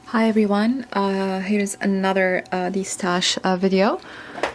Hi everyone, here's another Destash video.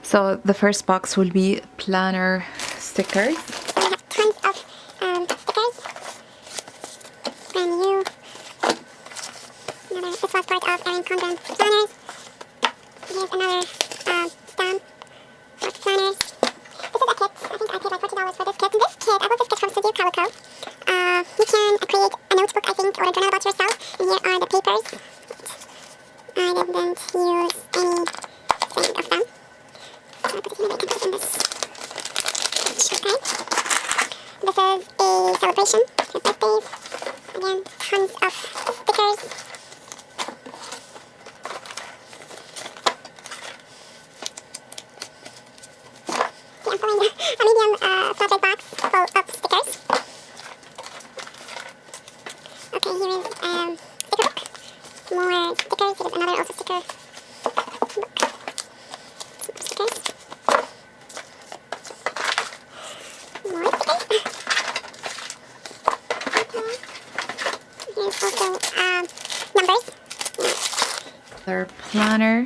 So the first box will be planner stickers. We have tons of stickers. Brand new. This was part of Erin Condon planners. Here's another stamp for planners. This is a kit. I think I paid like $40 for this kit. This kit, I bought this kit from Studio Calico. You can create a notebook, I think, or a journal about yourself. And here are the papers. I didn't use anything of them. So I put it here, I can put it in this. Okay. This is a celebration for birthdays. Again, tons of stickers. See, I'm pulling a medium project box full of stickers. Okay, here is sticker book. More stickers. Here is another also sticker book. Some stickers. More stickers. Okay. Here's also numbers. Their planner.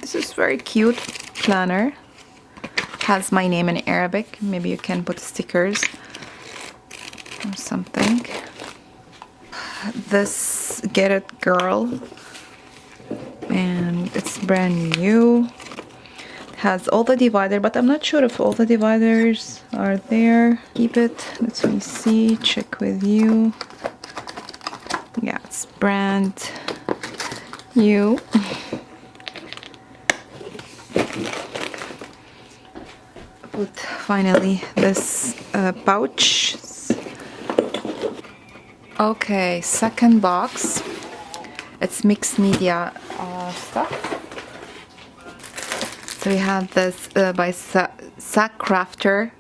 This is very cute planner. Has my name in Arabic. Maybe you can put stickers or something. This Get It Girl, and it's brand new. It has all the divider, but I'm not sure if all the dividers are there. Keep it. Let me see. Check with you. Yeah, it's brand new. Put finally this pouch. Okay, second box. It's mixed media stuff. So we have this by Sack Crafter.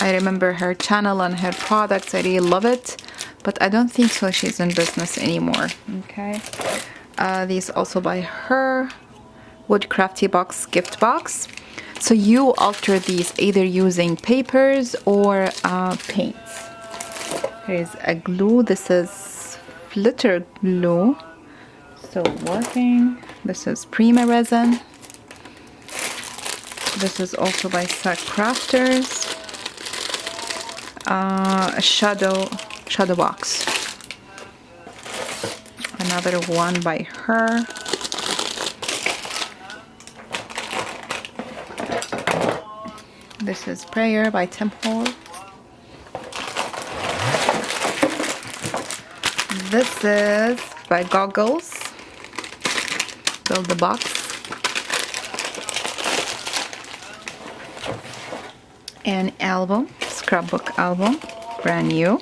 I remember her channel and her products. I really love it, but I don't think so she's in business anymore. Okay. These also by her. Wood Crafty Box gift box. So you alter these either using papers or paints. Here's a glue. This is flitter glue. So working. This is Prima resin. This is also by Sack Crafters. A shadow box. Another one by her. This is Prayer by Temple. This is by Goggles. Build the box. An album, scrapbook album, brand new.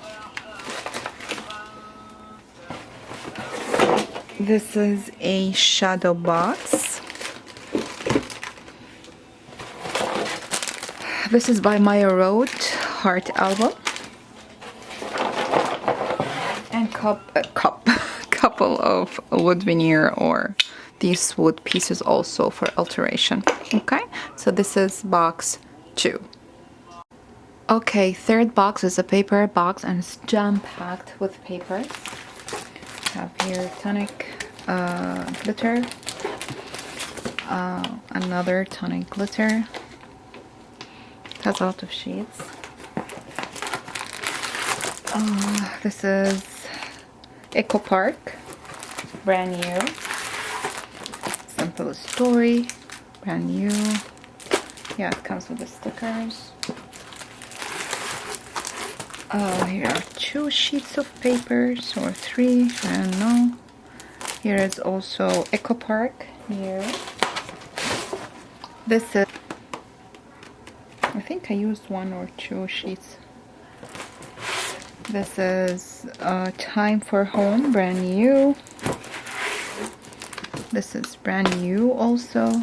This is a shadow box. This is by Maya Road, heart album. And couple of wood veneer or these wood pieces also for alteration. Okay, so this is box 2. Okay, third box is a paper box and it's jam-packed with papers. Have here tonic glitter, another tonic glitter. It has a lot of shades. This is Eco Park, brand new. Simple Story, brand new. Yeah, it comes with the stickers. Here are 2 sheets of papers, or 3, I don't know. Here is also Eco Park here. This is, I think I used 1 or 2 sheets. This is Time for Home, brand new. This is brand new also.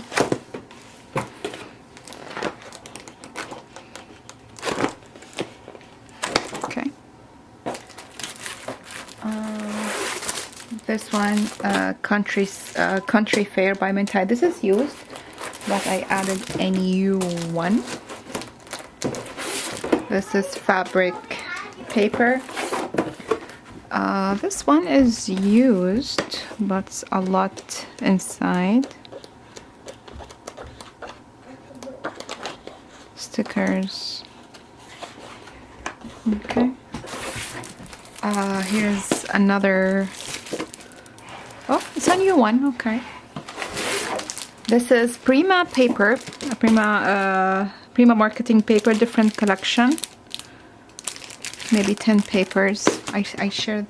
Okay. This one, Country Fair by Mintai. This is used, but I added a new one. This is fabric paper. This one is used, but a lot inside. Stickers. Okay. Here's another. Oh, it's a new one. Okay. This is Prima paper, Prima marketing paper, different collection. Maybe 10 papers. I shared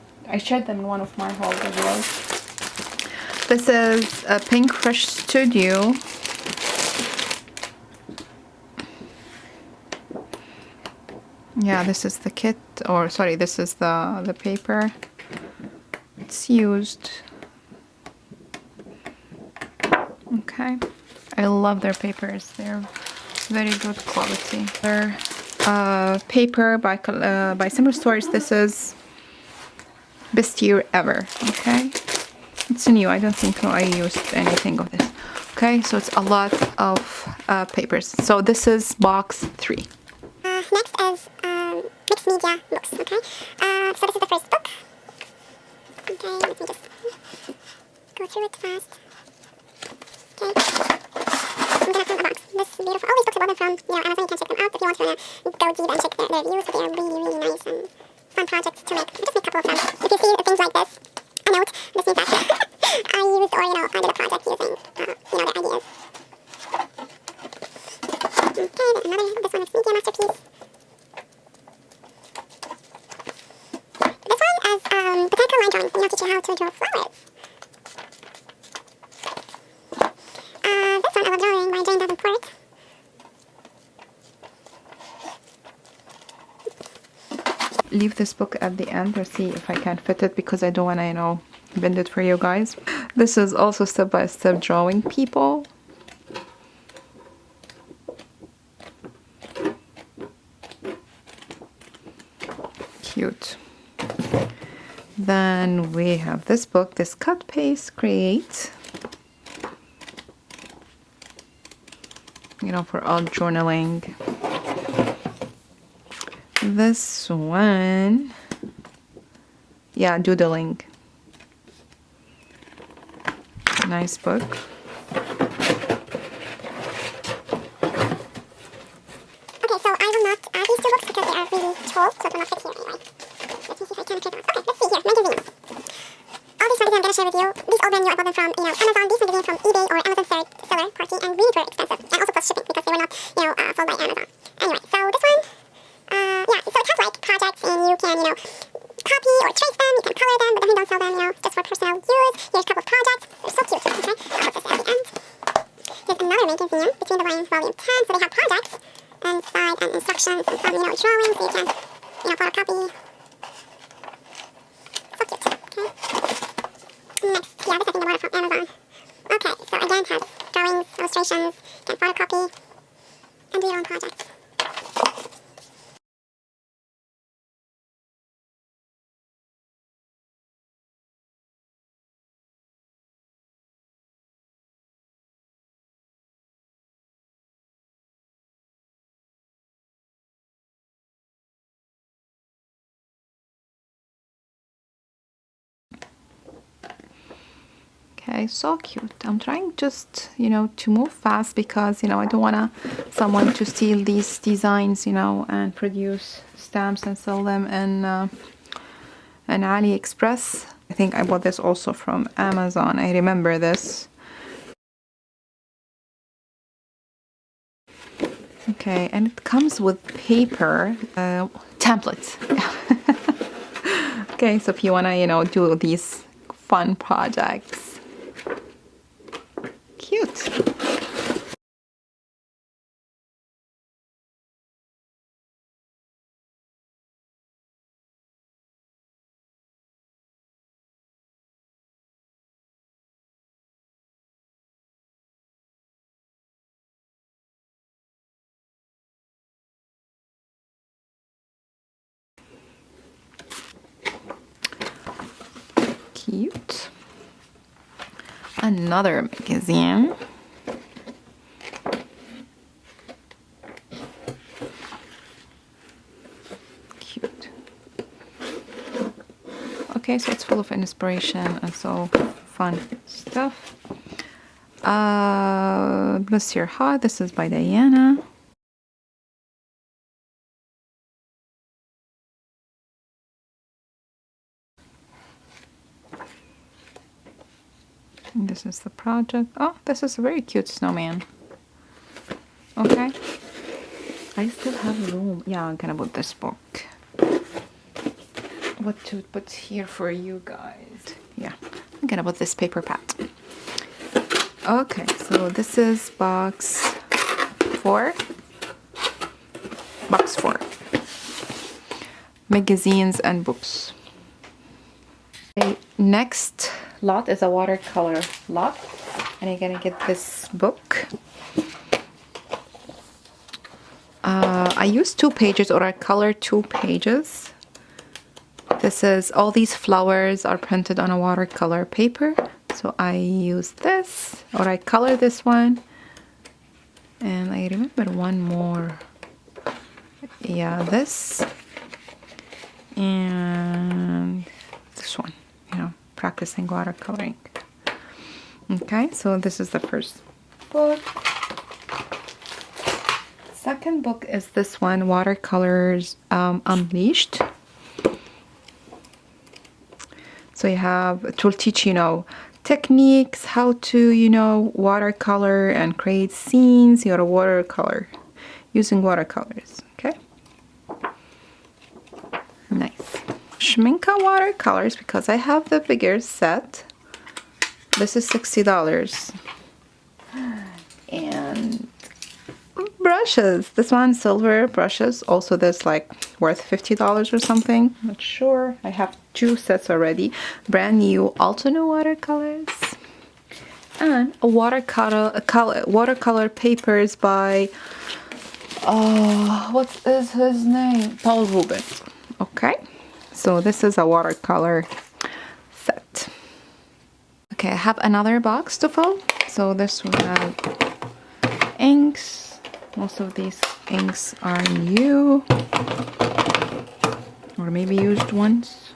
them in one of my haul videos. This is a Pink Fresh Studio. Yeah, this is the kit, or sorry, this is the paper. It's used. Okay, I love their papers. They're very good quality. Their paper by Summer Stories. This is best year ever. Okay, it's new. I don't think I used anything of this. Okay, so it's a lot of papers. So this is box 3. Next is Mixed Media books, okay? So this is the first book. Okay, let me just go through it fast. Okay. I'm gonna open the box. This is beautiful. All these books are bought from, Amazon. You can check them out if you want to go deep and check their reviews, but they are really, really nice and fun projects to make. Just make a couple of them. If you see things like this, a note, this means that I used or, I did a project using, their ideas. Okay, this one is Media Masterpiece. This one is botanical line drawing. Teach you how to draw flowers. This one I was drawing by Jane Davenport. Leave this book at the end or see if I can fit it, because I don't want to, bend it for you guys. This is also step-by-step drawing people. Cute. Then we have this book, this Cut Paste Create. For all journaling. This one, yeah, doodling. Nice book. Okay, so I will not add these two books because they are really tall, so it will not fit here anyway. Let's see if I can fit on. Okay, let's see here, magazines. All these magazines I'm going to share with you, these all brand new. I bought them from, Amazon. These magazines from eBay or Amazon seller party, and really very expensive, and also plus shipping because they were not, sold by Amazon. Anyway, so this one, yeah, so it has like projects, and you can, copy or trace them, you can color them, but then we don't sell them, just for personal use. Here's a couple of projects. They're so cute, okay? I'll put this at the end. Here's another magazine, Between the Lines, Volume 10. So they have projects inside and instructions and some, drawings, so you can, photocopy. So cute, okay? Next, yeah, this I think I bought it from Amazon. Okay, so again, it has drawings, illustrations, you can photocopy, and do your own projects. Okay, so cute. I'm trying just, to move fast because, I don't want someone to steal these designs, and produce stamps and sell them in AliExpress. I think I bought this also from Amazon. I remember this. Okay, and it comes with paper templates. Okay, so if you want to, do these fun projects. Cute. Cute. Another magazine. Okay, so it's full of inspiration and so fun stuff. Bless Your Heart. This is by Diana. And this is the project. Oh, this is a very cute snowman. Okay. I still have room. Yeah, I'm gonna put this book. What to put here for you guys? Yeah, I'm gonna put this paper pad. Okay, so this is box 4. Box 4. Magazines and books. Okay, next lot is a watercolor lot, and you're gonna get this book. I used 2 pages, or I colored 2 pages. This is, all these flowers are printed on a watercolor paper. So I use this, or I color this one. And I remember one more. Yeah, this. And this one, you know, practicing watercoloring. Okay, so this is the first book. Second book is this one, Watercolors Unleashed. So you have, it will teach, you know, techniques, how to, you know, watercolor and create scenes. You're a watercolor using watercolors. Okay, nice. Schminka watercolors, because I have the bigger set. This is $60. And brushes. This one, silver brushes. Also, this like worth $50 or something. Not sure. I have 2 sets already. Brand new Alterations watercolors. And a watercolor papers by what is his name? Paul Rubens. Okay. So this is a watercolor set. Okay, I have another box to fill. So this will have inks. Most of these inks are new, or maybe used once.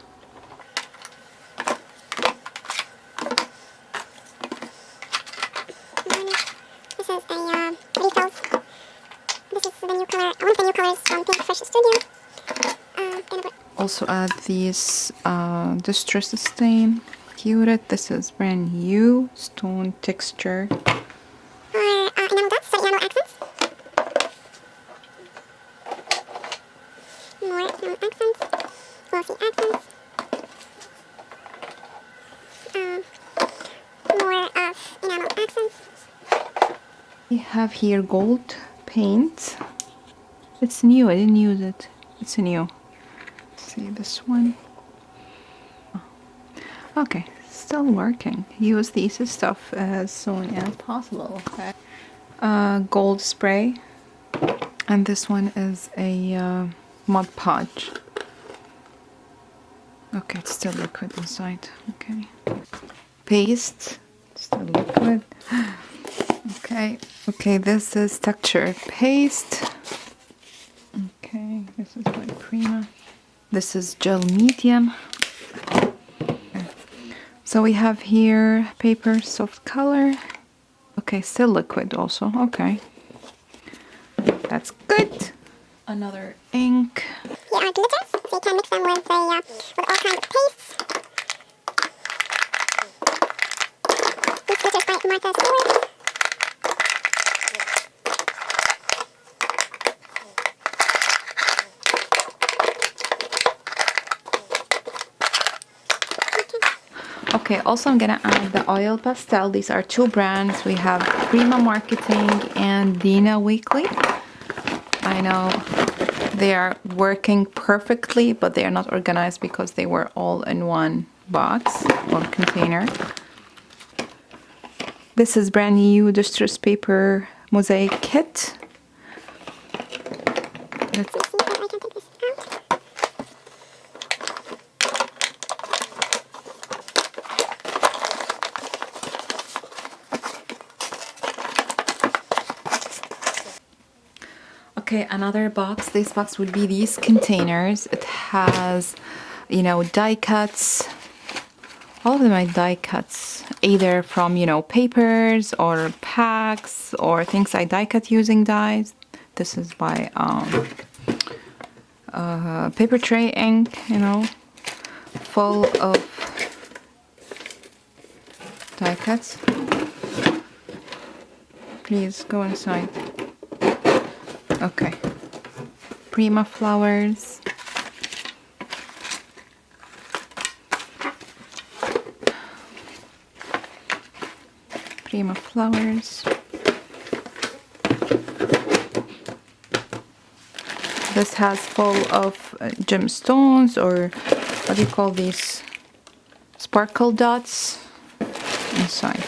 This is a refills. This is the new color, one of the new colors from Pink Fresh Studio. Also add these distress stain. Cute. This is brand new stone texture. Enamel dots, so enamel accents. More enamel accents. Glossy accents. More of enamel accents. We have here gold paint. It's new. I didn't use it. It's new. Let's see this one. Okay, still working. Use these stuff as soon as possible. Okay. Gold spray, and this one is a Mod Podge. Okay, it's still liquid inside. Okay. Paste, still liquid. Okay, this is texture paste. Okay, this is by Prima. This is gel medium. Okay. So we have here paper soft color. Okay, still liquid also. Okay, that's good. Another ink. Here are glitters, so you can mix them with all kinds of pastes. These glitters by Martha Stewart. Okay, also I'm gonna add the oil pastel. These are 2 brands. We have Prima Marketing and Dina Weekly. I know they are working perfectly, but they are not organized because they were all in one box or container. This is brand new Distress Paper Mosaic Kit. Let's I can take this out. Okay, another box. This box would be these containers. It has, you know, die cuts, all of my die cuts, either from, you know, papers or packs or things I die cut using dies. This is by paper tray ink, you know, full of die cuts. Please go inside. Okay. Prima flowers. Prima flowers. This has full of gemstones, or what do you call these? Sparkle dots inside.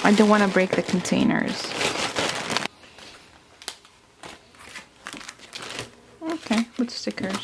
I don't want to break the containers. Okay, with stickers.